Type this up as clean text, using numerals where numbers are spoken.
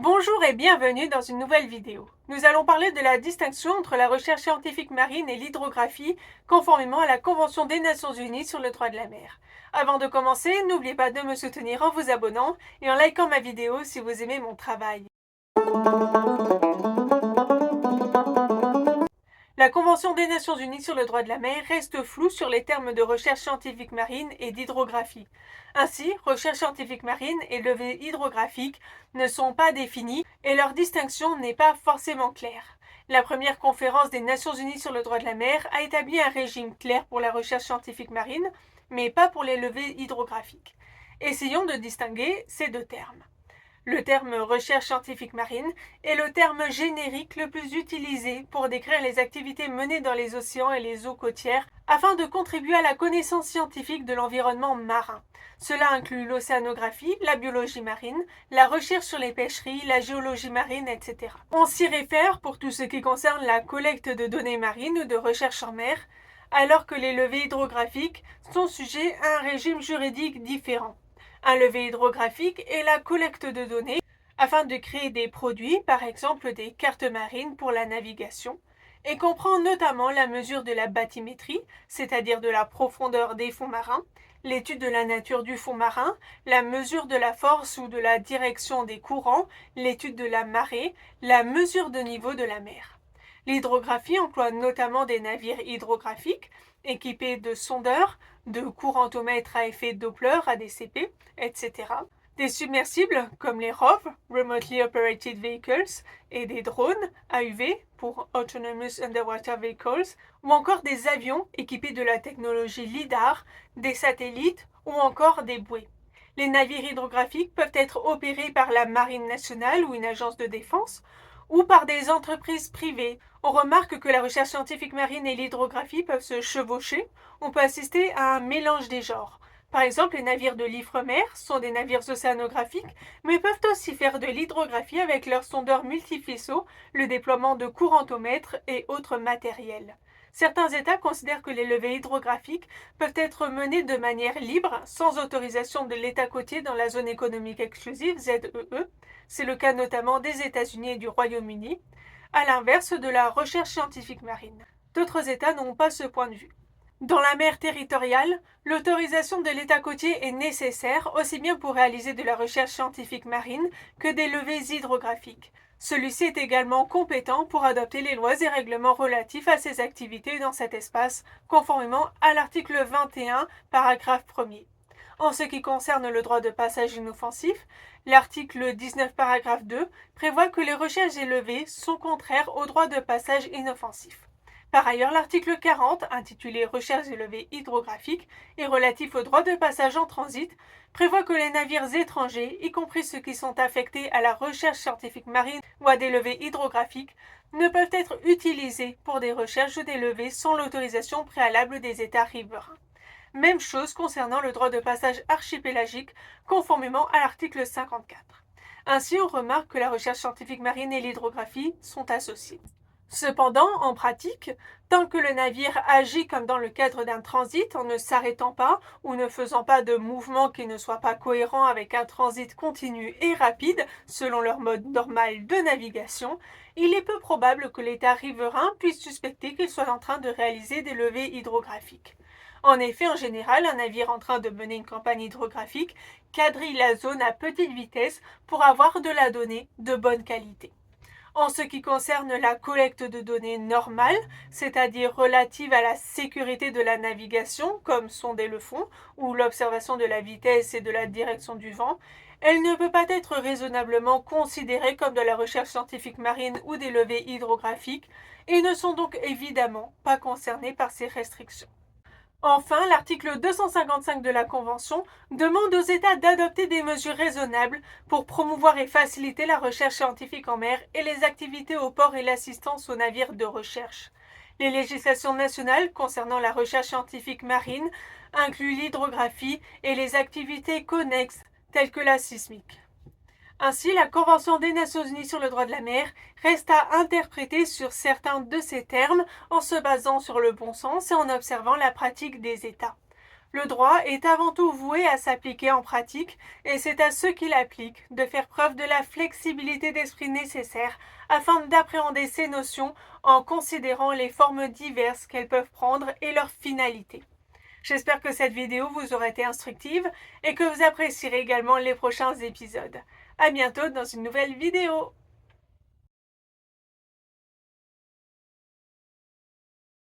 Bonjour et bienvenue dans une nouvelle vidéo. Nous allons parler de la distinction entre la recherche scientifique marine et l'hydrographie, conformément à la Convention des Nations Unies sur le droit de la mer. Avant de commencer, n'oubliez pas de me soutenir en vous abonnant et en likant ma vidéo si vous aimez mon travail. La Convention des Nations Unies sur le droit de la mer reste floue sur les termes de recherche scientifique marine et d'hydrographie. Ainsi, recherche scientifique marine et levée hydrographique ne sont pas définis et leur distinction n'est pas forcément claire. La première conférence des Nations Unies sur le droit de la mer a établi un régime clair pour la recherche scientifique marine, mais pas pour les levées hydrographiques. Essayons de distinguer ces deux termes. Le terme recherche scientifique marine est le terme générique le plus utilisé pour décrire les activités menées dans les océans et les eaux côtières afin de contribuer à la connaissance scientifique de l'environnement marin. Cela inclut l'océanographie, la biologie marine, la recherche sur les pêcheries, la géologie marine, etc. On s'y réfère pour tout ce qui concerne la collecte de données marines ou de recherche en mer, alors que les levées hydrographiques sont sujets à un régime juridique différent. Un levé hydrographique est la collecte de données afin de créer des produits, par exemple des cartes marines pour la navigation, et comprend notamment la mesure de la bathymétrie, c'est-à-dire de la profondeur des fonds marins, l'étude de la nature du fond marin, la mesure de la force ou de la direction des courants, l'étude de la marée, la mesure de niveau de la mer. L'hydrographie emploie notamment des navires hydrographiques équipés de sondeurs, de courantomètres à effet Doppler, ADCP, etc. Des submersibles comme les ROV, Remotely Operated Vehicles, et des drones, AUV, pour Autonomous Underwater Vehicles, ou encore des avions équipés de la technologie LIDAR, des satellites ou encore des bouées. Les navires hydrographiques peuvent être opérés par la Marine nationale ou une agence de défense, ou par des entreprises privées. On remarque que la recherche scientifique marine et l'hydrographie peuvent se chevaucher. On peut assister à un mélange des genres. Par exemple, les navires de l'Ifremer sont des navires océanographiques, mais peuvent aussi faire de l'hydrographie avec leurs sondeurs multifaisceaux, le déploiement de courantomètres et autres matériels. Certains États considèrent que les levées hydrographiques peuvent être menées de manière libre, sans autorisation de l'État côtier dans la zone économique exclusive, ZEE. C'est le cas notamment des États-Unis et du Royaume-Uni, à l'inverse de la recherche scientifique marine. D'autres États n'ont pas ce point de vue. Dans la mer territoriale, l'autorisation de l'État côtier est nécessaire aussi bien pour réaliser de la recherche scientifique marine que des levées hydrographiques. Celui-ci est également compétent pour adopter les lois et règlements relatifs à ces activités dans cet espace, conformément à l'article 21, paragraphe 1er. En ce qui concerne le droit de passage inoffensif, l'article 19, paragraphe 2 prévoit que les recherches et levées sont contraires au droit de passage inoffensif. Par ailleurs, l'article 40, intitulé Recherches et levées hydrographiques et relatif au droit de passage en transit, prévoit que les navires étrangers, y compris ceux qui sont affectés à la recherche scientifique marine ou à des levées hydrographiques, ne peuvent être utilisés pour des recherches ou des levées sans l'autorisation préalable des États riverains. Même chose concernant le droit de passage archipélagique, conformément à l'article 54. Ainsi, on remarque que la recherche scientifique marine et l'hydrographie sont associées. Cependant, en pratique, tant que le navire agit comme dans le cadre d'un transit en ne s'arrêtant pas ou ne faisant pas de mouvements qui ne soient pas cohérents avec un transit continu et rapide selon leur mode normal de navigation, il est peu probable que l'État riverain puisse suspecter qu'il soit en train de réaliser des levées hydrographiques. En effet, en général, un navire en train de mener une campagne hydrographique quadrille la zone à petite vitesse pour avoir de la donnée de bonne qualité. En ce qui concerne la collecte de données normale, c'est-à-dire relative à la sécurité de la navigation, comme sonder le fond, ou l'observation de la vitesse et de la direction du vent, elle ne peut pas être raisonnablement considérée comme de la recherche scientifique marine ou des levées hydrographiques, et ne sont donc évidemment pas concernées par ces restrictions. Enfin, l'article 255 de la Convention demande aux États d'adopter des mesures raisonnables pour promouvoir et faciliter la recherche scientifique en mer et les activités au port et l'assistance aux navires de recherche. Les législations nationales concernant la recherche scientifique marine incluent l'hydrographie et les activités connexes telles que la sismique. Ainsi, la Convention des Nations Unies sur le droit de la mer reste à interpréter sur certains de ces termes en se basant sur le bon sens et en observant la pratique des États. Le droit est avant tout voué à s'appliquer en pratique et c'est à ceux qui l'appliquent de faire preuve de la flexibilité d'esprit nécessaire afin d'appréhender ces notions en considérant les formes diverses qu'elles peuvent prendre et leur finalité. J'espère que cette vidéo vous aura été instructive et que vous apprécierez également les prochains épisodes. À bientôt dans une nouvelle vidéo.